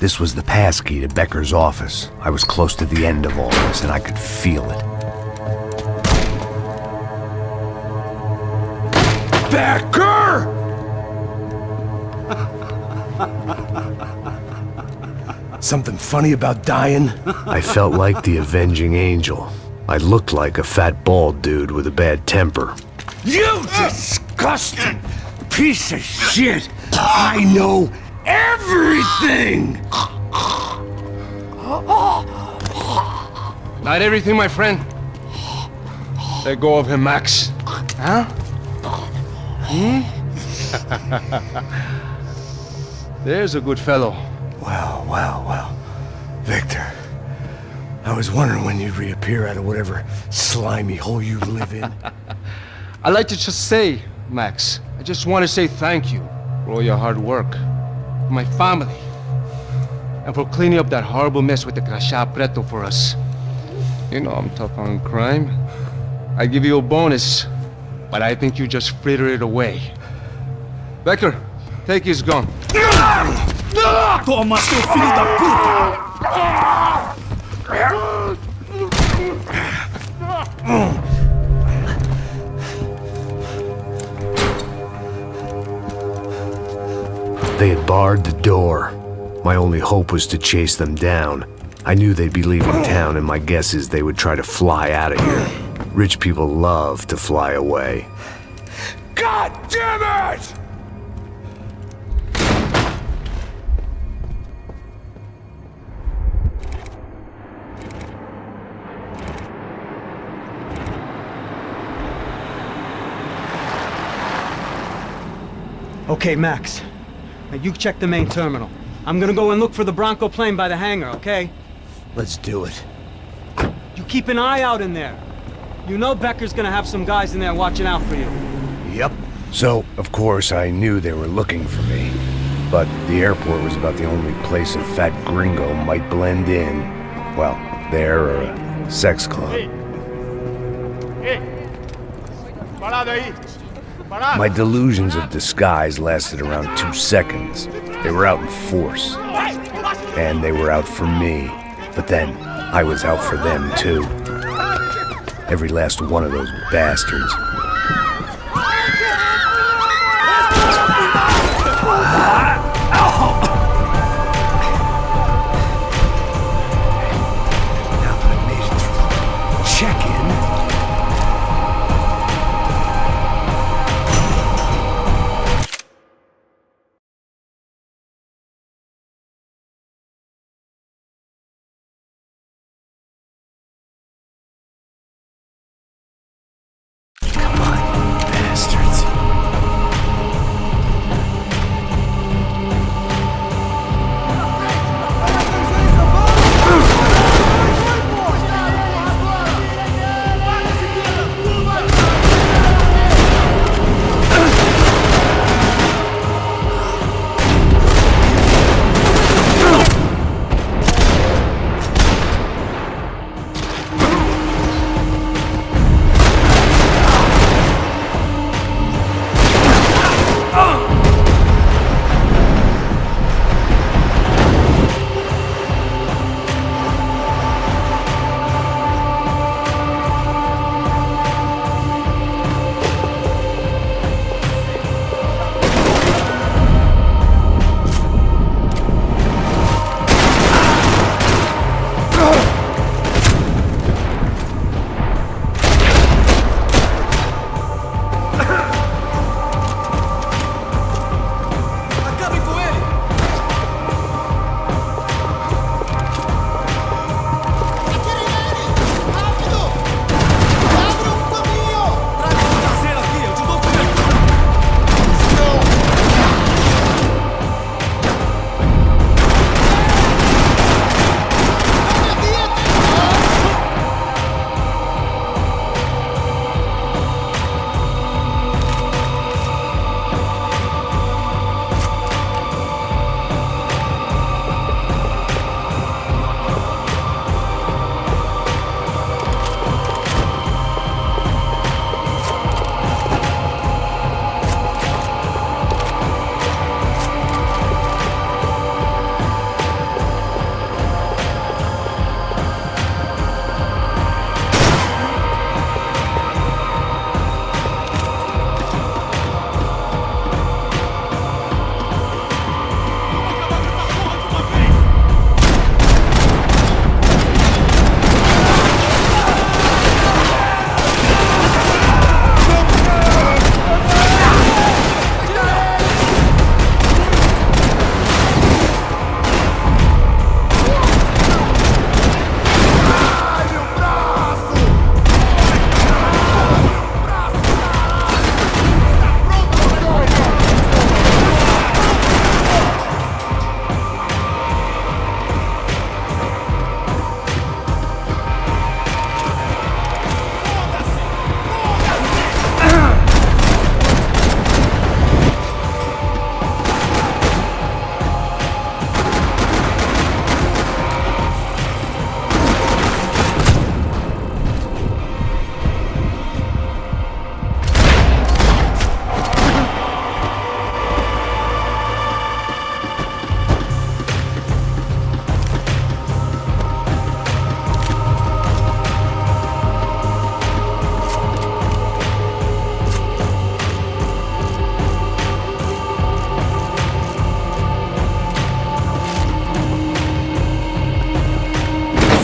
D: This was the passkey to Becker's office. I was close to the end of all this, and I could feel it.
A: Becker! Something funny about dying?
D: I felt like the avenging angel. I looked like a fat bald dude with a bad temper.
A: You disgusting piece of shit! I know everything! Not everything, my friend. Let go of him, Max. Huh? There's a good fellow. Well. Victor, I was wondering when you'd reappear out of whatever slimy hole you live in. I'd like to just say, Max, I just want to say thank you for all your hard work, for my family, and for cleaning up that horrible mess with the crachá preto for us. You know I'm tough on crime. I give you a bonus, but I think you just frittered it away. Becker, take his gun.
F: Toma, seu filho da puta!
D: They had barred the door. My only hope was to chase them down. I knew they'd be leaving town, and my guess is they would try to fly out of here. Rich people love to fly away.
A: God damn it!
H: Okay, Max. Now you check the main terminal. I'm gonna go and look for the Bronco plane by the hangar, okay?
A: Let's do it.
H: You keep an eye out in there. You know Becker's gonna have some guys in there watching out for you.
D: Yep. So, of course, I knew they were looking for me. But the airport was about the only place a fat gringo might blend in. Well, there or a sex club.
E: Parado aí!
D: My delusions of disguise lasted around 2 seconds. They were out in force. And they were out for me. But then, I was out for them too. Every last one of those bastards.
A: Now that I made it through check-in, bastards.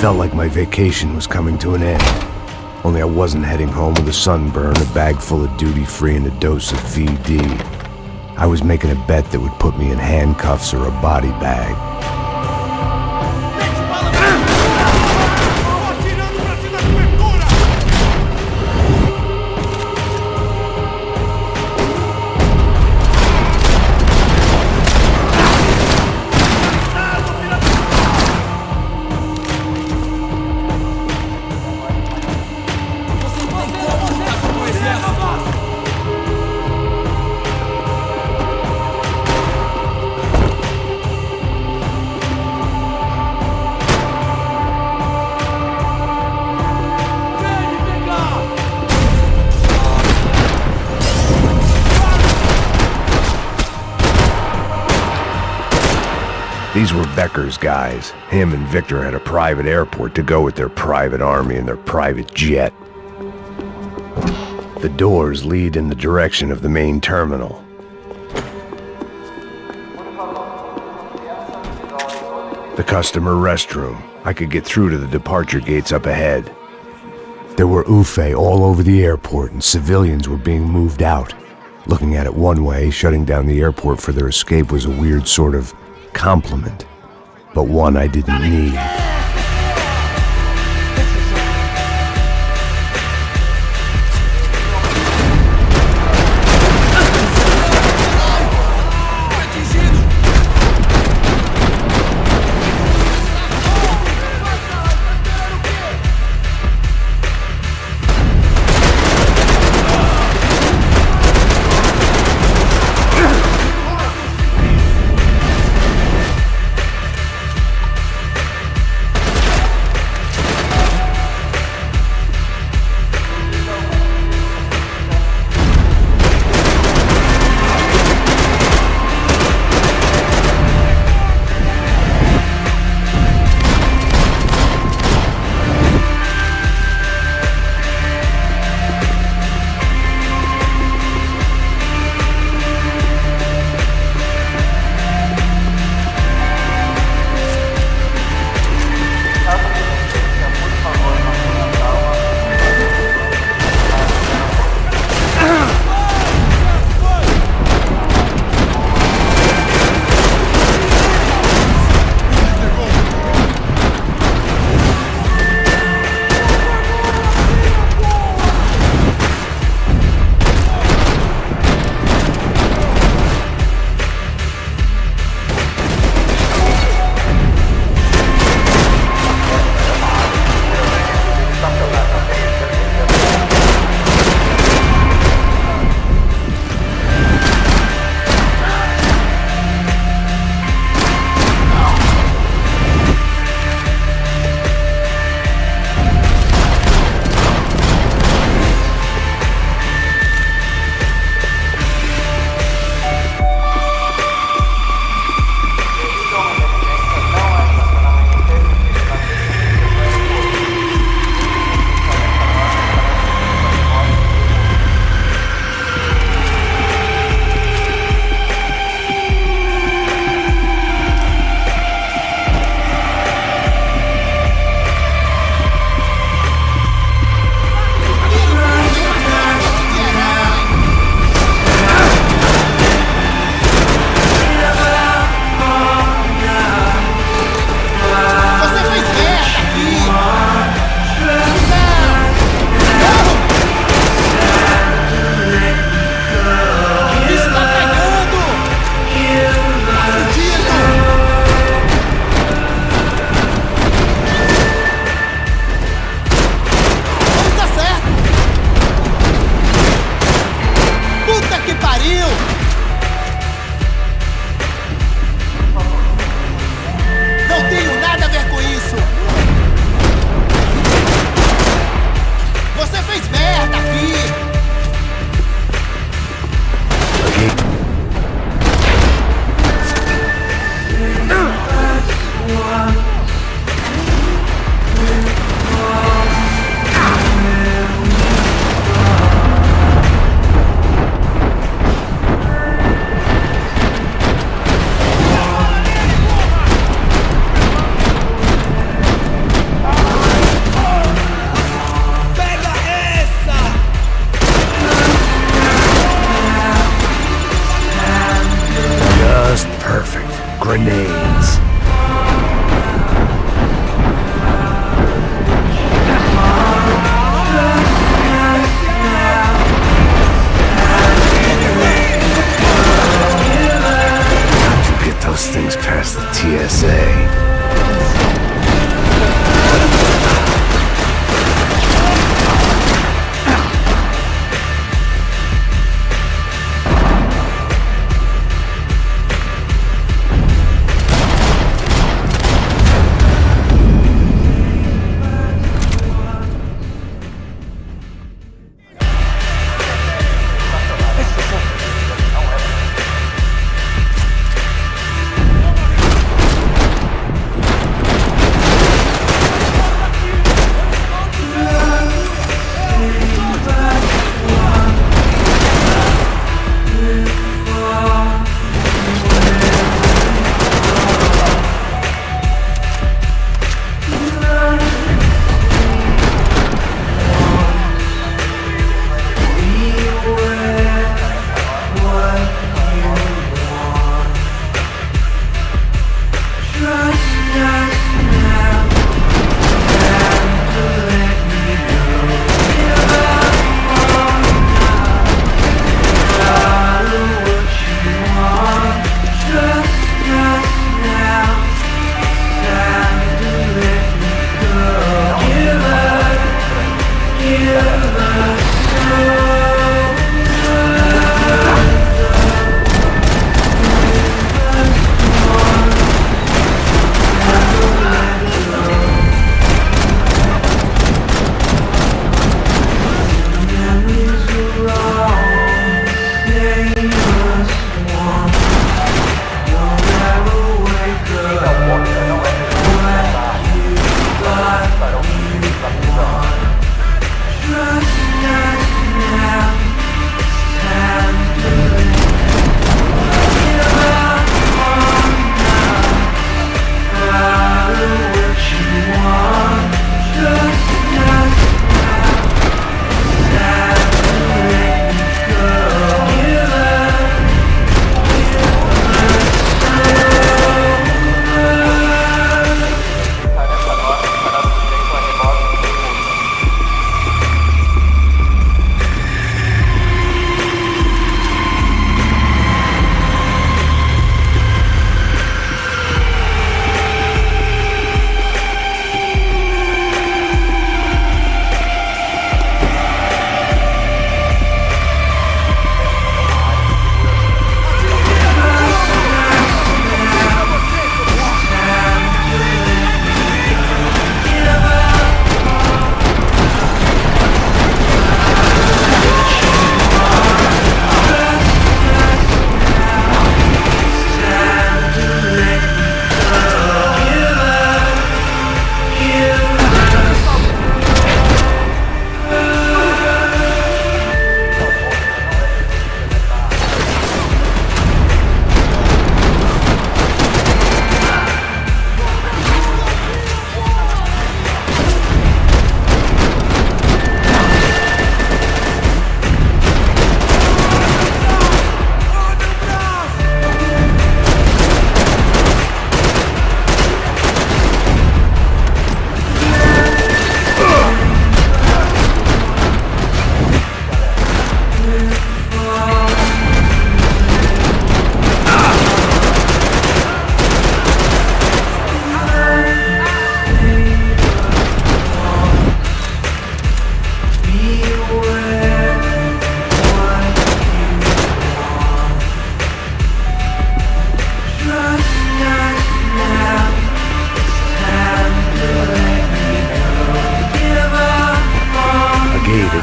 D: felt like my vacation was coming to an end. Only I wasn't heading home with a sunburn, a bag full of duty-free, and a dose of VD. I was making a bet that would put me in handcuffs or a body bag. These were Becker's guys. Him and Victor had a private airport to go with their private army and their private jet. The doors lead in the direction of the main terminal. The customer restroom. I could get through to the departure gates up ahead. There were UFE all over the airport, and civilians were being moved out. Looking at it one way, shutting down the airport for their escape was a weird sort of compliment, but one I didn't need.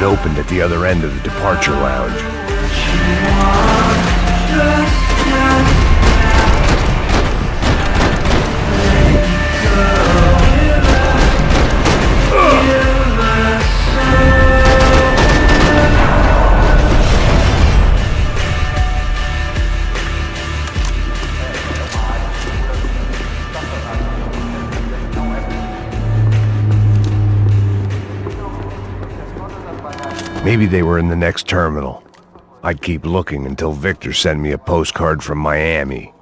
D: had opened at the other end of the departure lounge. Maybe they were in the next terminal. I'd keep looking until Victor sent me a postcard from Miami.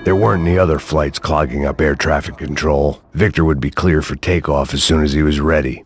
D: There weren't any other flights clogging up air traffic control. Victor would be clear for takeoff as soon as he was ready.